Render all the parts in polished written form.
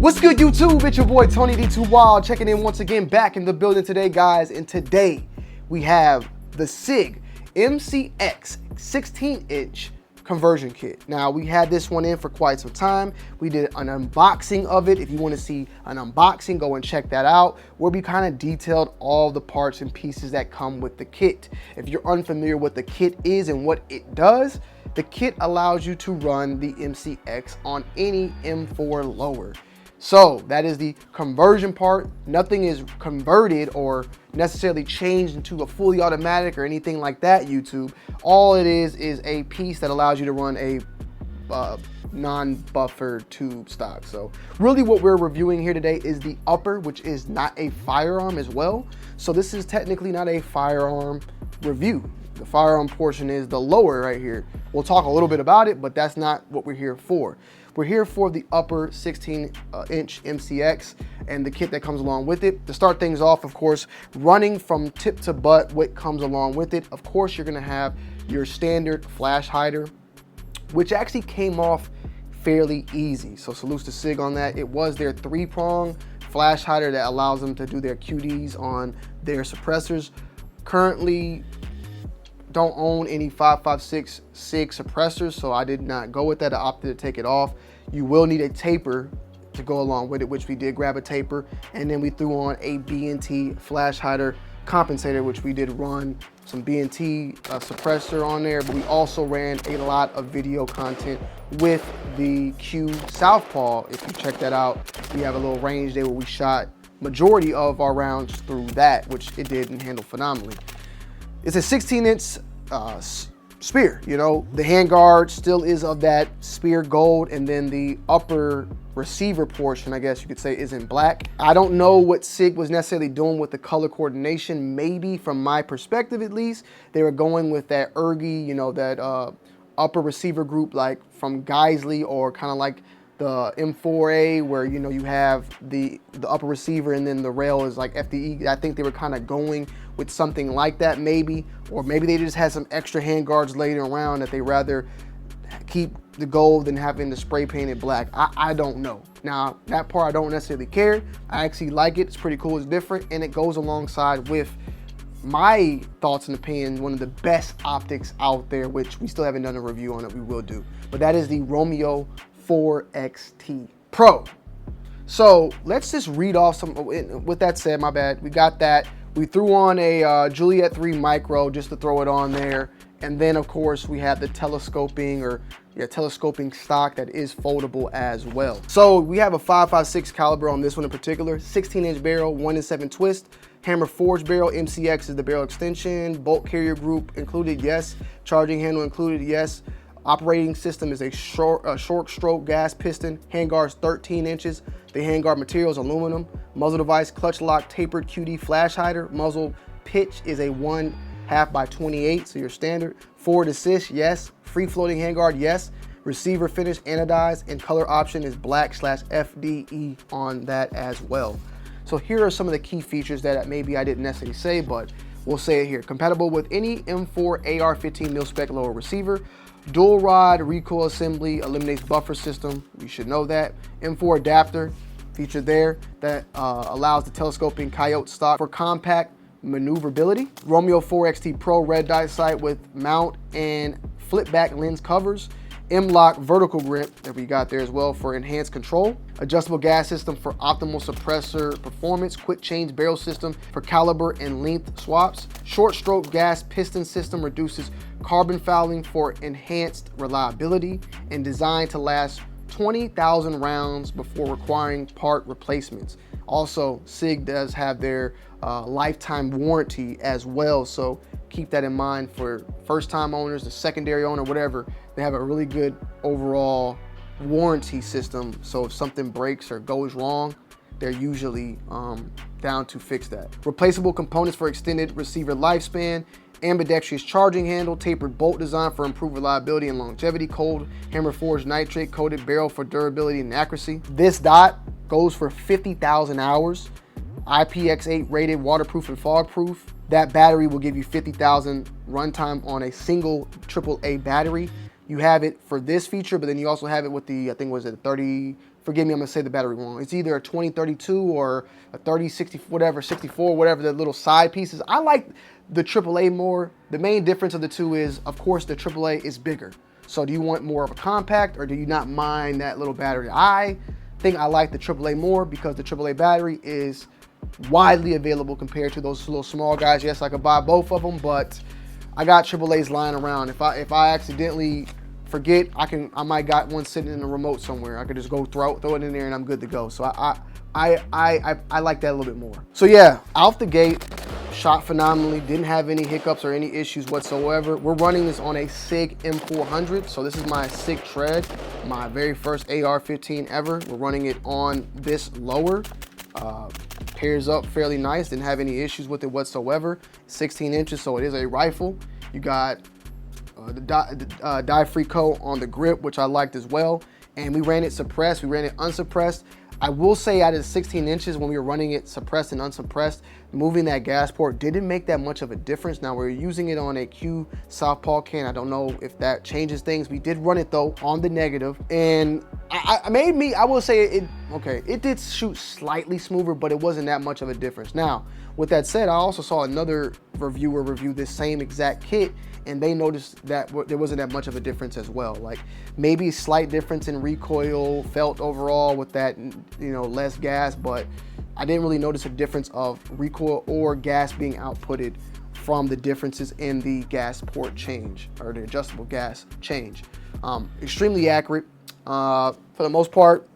What's good, YouTube? It's your boy Tony D2 Wild checking in once again, back in the building today, guys. And today we have the SIG MCX 16-inch conversion kit. Now, we had this one in for quite some time. We did an unboxing of it. If you want to see an unboxing, go and check that out, where we kind of detailed all the parts and pieces that come with the kit. If you're unfamiliar with the kit is and what it does, the kit allows you to run the MCX on any M4 lower. So that is the conversion part. Nothing is converted or necessarily changed into a fully automatic or anything like that, YouTube. All it is a piece that allows you to run a non-buffer tube stock. So really what we're reviewing here today is the upper, which is not a firearm as well. So this is technically not a firearm review. The firearm portion is the lower right here. We'll talk a little bit about it, but that's not what we're here for. We're here for the upper 16-inch MCX and the kit that comes along with it. To start things off, of course, running from tip to butt, what comes along with it. Of course, you're gonna have your standard flash hider, which actually came off fairly easy. So salutes to SIG on that. It was their 3-prong flash hider that allows them to do their QDs on their suppressors. Currently, don't own any 5.56 SIG suppressors, so I did not go with that. I opted to take it off. You will need a taper to go along with it, which we did grab a taper, and then we threw on a B&T flash hider compensator, which we did run some B&T suppressor on there, but we also ran a lot of video content with the Q Southpaw. If you check that out, we have a little range there where we shot majority of our rounds through that, which it did and handled phenomenally. It's a 16-inch spear, you know. The handguard still is of that spear gold, and then the upper receiver portion, I guess you could say, is in black. I don't know what SIG was necessarily doing with the color coordination. Maybe from my perspective at least, they were going with that ergy, you know, that upper receiver group, like from Geisley, or kind of like the M4A, where, you know, you have the upper receiver and then the rail is like FDE. I think they were kind of going with something like that, maybe, or maybe they just had some extra hand guards laying around that they rather keep the gold than having the spray painted black. I don't know. Now, that part I don't necessarily care. I actually like it. It's pretty cool. It's different, and it goes alongside with my thoughts and opinions, one of the best optics out there, which we still haven't done a review on it. We will do, but that is the Romeo 4XT Pro. So let's just read off some. With that said, my bad, we got that. We threw on a Juliet 3 Micro just to throw it on there, and then of course we have the telescoping stock that is foldable as well. So we have a 5.56 caliber on this one in particular, 16-inch barrel, 1-in-7 twist, hammer forged barrel. MCX is the barrel extension. Bolt carrier group included, yes. Charging handle included, yes. Operating system is a short stroke gas piston. Handguard's 13 inches. The handguard material is aluminum. Muzzle device, clutch lock, tapered QD flash hider. Muzzle pitch is a 1/2 by 28, so your standard. Forward assist, yes. Free floating handguard, yes. Receiver finish anodized, and color option is black/FDE on that as well. So here are some of the key features that maybe I didn't necessarily say, but we'll say it here. Compatible with any M4 AR-15 mil-spec lower receiver. Dual rod recoil assembly, eliminates buffer system. You should know that. M4 adapter featured there that allows the telescoping Coyote stock for compact maneuverability. Romeo 4XT Pro red dot sight with mount and flip back lens covers. M-LOK vertical grip that we got there as well for enhanced control. Adjustable gas system for optimal suppressor performance. Quick change barrel system for caliber and length swaps. Short stroke gas piston system reduces carbon fouling for enhanced reliability, and designed to last 20,000 rounds before requiring part replacements. Also, SIG does have their lifetime warranty as well, so keep that in mind for first-time owners, the secondary owner, whatever. They have a really good overall warranty system, so if something breaks or goes wrong, they're usually down to fix that. Replaceable components for extended receiver lifespan. Ambidextrous charging handle, tapered bolt design for improved reliability and longevity, cold hammer forged nitrate coated barrel for durability and accuracy. This dot goes for 50,000 hours. IPX8 rated, waterproof and fog proof. That battery will give you 50,000 runtime on a single AAA battery. You have it for this feature, but then you also have it with the, I think was it 30 forgive me, I'm gonna say the battery wrong. It's either a 2032 or a 3060, whatever, 64, whatever the little side pieces. I like the AAA more. The main difference of the two is, of course, the AAA is bigger. So do you want more of a compact, or do you not mind that little battery? I think I like the AAA more because the AAA battery is widely available compared to those little small guys. Yes, I could buy both of them, but I got AAAs lying around. If I accidentally forget, I might got one sitting in the remote somewhere. I could just go throw it in there and I'm good to go. So I like that a little bit more. So yeah, out the gate, shot phenomenally. Didn't have any hiccups or any issues whatsoever. We're running this on a SIG M400. So this is my SIG tread, my very first AR-15 ever. We're running it on this lower. Pairs up fairly nice. Didn't have any issues with it whatsoever. 16 inches, so it is a rifle. You got the dye-free coat on the grip, which I liked as well. And we ran it suppressed, we ran it unsuppressed. I will say out of the 16 inches, when we were running it suppressed and unsuppressed, moving that gas port didn't make that much of a difference. Now we're using it on a Q Southpaw can. I don't know if that changes things. We did run it though on the negative, and I will say it did shoot slightly smoother, but it wasn't that much of a difference. Now, with that said, I also saw another reviewer review this same exact kit, and they noticed that there wasn't that much of a difference as well. Like maybe a slight difference in recoil felt overall with that, less gas, but I didn't really notice a difference of recoil or gas being outputted from the differences in the gas port change or the adjustable gas change. Extremely accurate. For the most part,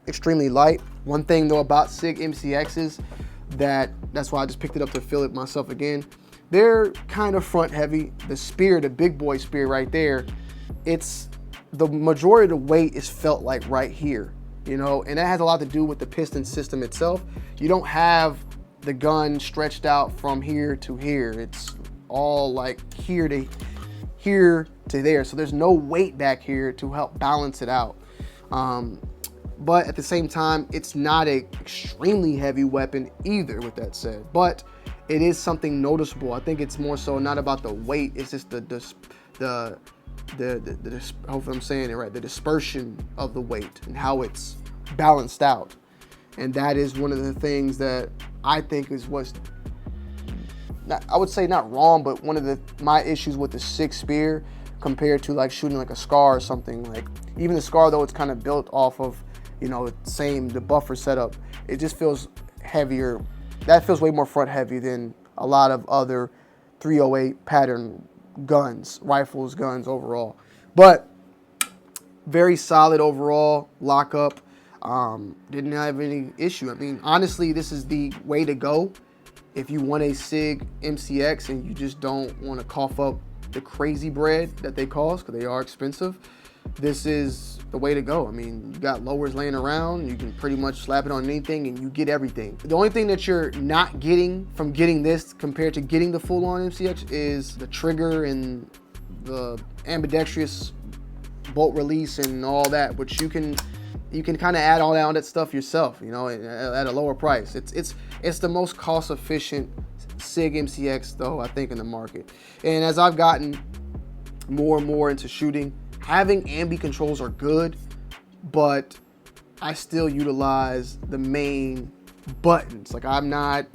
extremely light. One thing though about SIG MCXs, that's why I just picked it up to feel it myself again. They're kind of front heavy. The spear, the big boy spear right there, the majority of the weight is felt like right here, and that has a lot to do with the piston system itself. You don't have the gun stretched out from here to here. It's all like here to there. So there's no weight back here to help balance it out. But at the same time, it's not an extremely heavy weapon either, with that said. But it is something noticeable. I think it's more so not about the weight. It's just hopefully I'm saying it right, the dispersion of the weight and how it's balanced out. And that is one of the things that I think is I would say not wrong, but one of my issues with the SIG spear compared to like shooting like a SCAR or something. Like even the SCAR, though it's kind of built off of, the buffer setup, it just feels heavier. That feels way more front heavy than a lot of other 308 pattern guns, rifles, guns overall. But very solid overall lockup. Didn't have any issue. I mean, honestly, this is the way to go if you want a SIG MCX and you just don't want to cough up the crazy bread that they cost, because they are expensive. This is the way to go. I mean, you got lowers laying around, you can pretty much slap it on anything and you get everything. The only thing that you're not getting from getting this compared to getting the full-on MCX is the trigger and the ambidextrous bolt release and all that, which you can kind of add all that stuff yourself, at a lower price. It's the most cost-efficient SIG MCX though, I think, in the market. And as I've gotten more and more into shooting, having ambi controls are good, but I still utilize the main buttons. Like I'm not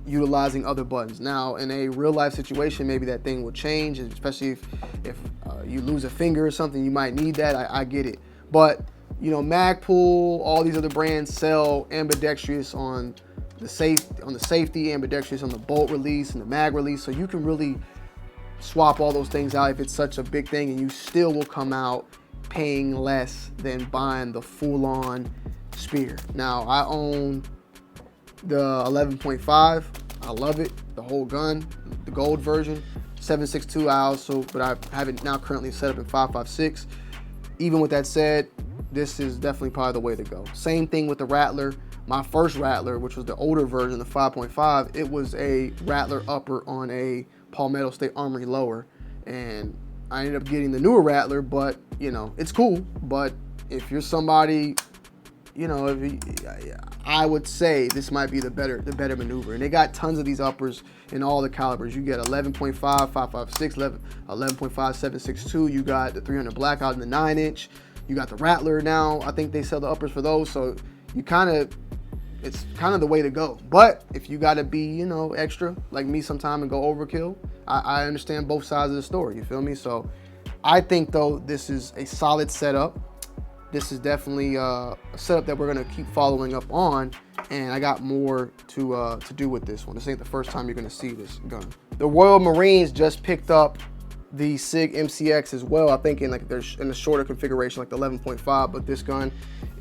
utilizing other buttons. Now, in a real life situation, maybe that thing will change, especially if you lose a finger or something, you might need that. I get it. But, Magpul, all these other brands sell ambidextrous on the safety, ambidextrous on the bolt release and the mag release. So you can really swap all those things out if it's such a big thing, and you still will come out paying less than buying the full-on spear. Now, I own the 11.5. I love it, the whole gun, the gold version. 7.62 but I have it now currently set up in 5.56. Even with that said, this is definitely probably the way to go. Same thing with the Rattler. My first Rattler, which was the older version, the 5.5, it was a Rattler upper on a Palmetto State Armory lower, and I ended up getting the newer Rattler, but it's cool. But if you're somebody, I would say this might be the better maneuver. And they got tons of these uppers in all the calibers. You get 11.5, 5.56, 11.5, 7.62. You got the 300 blackout in the 9-inch. You got the Rattler now. I think they sell the uppers for those. So you it's kind of the way to go. But if you got to be, you know, extra like me sometime and go overkill, I understand both sides of the story. You feel me? So I think though this is a solid setup. This is definitely a setup that we're gonna keep following up on, and I got more to do with this one. This ain't the first time you're gonna see this gun. The Royal Marines just picked up the SIG MCX as well. I think in the shorter configuration, like the 11.5, but this gun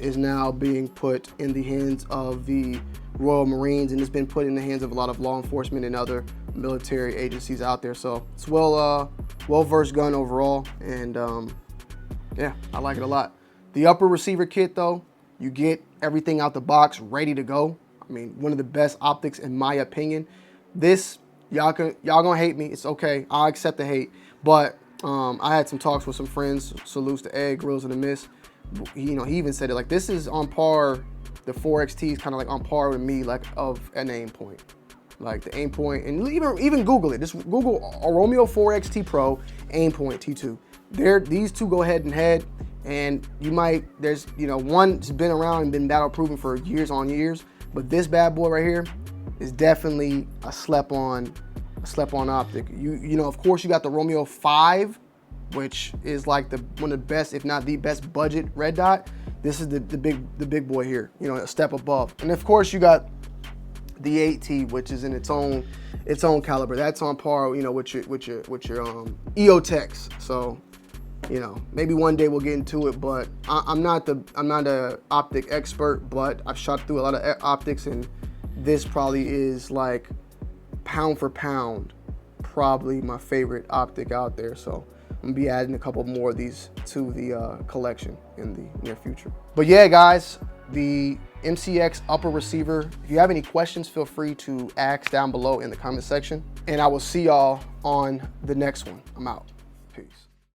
is now being put in the hands of the Royal Marines, and it's been put in the hands of a lot of law enforcement and other military agencies out there. So it's well-versed gun overall, and yeah, I like it a lot. The upper receiver kit though, you get everything out the box ready to go. I mean, one of the best optics in my opinion. This, y'all gonna hate me, it's okay, I'll accept the hate. But I had some talks with some friends, salutes to Ed, Grills and the Miss. He even said it, like, this is on par, the 4XT is kind of like on par with me, like of an aim point. Like the aim point, and even Google it. Just Google a Romeo 4XT Pro aim point T2. These two go head and head. And there's, one's been around and been battle proven for years on years, but this bad boy right here is definitely a slept on optic. Of course you got the Romeo 5, which is like one of the best, if not the best budget red dot. This is the big boy here, a step above. And of course you got the 8T, which is in its own caliber. That's on par, with your EOTechs. So, maybe one day we'll get into it, but I'm not a optic expert, but I've shot through a lot of optics, and this probably is like pound for pound, probably my favorite optic out there. So I'm gonna be adding a couple more of these to the collection in the near future. But yeah, guys, the MCX upper receiver. If you have any questions, feel free to ask down below in the comment section, and I will see y'all on the next one. I'm out. Peace.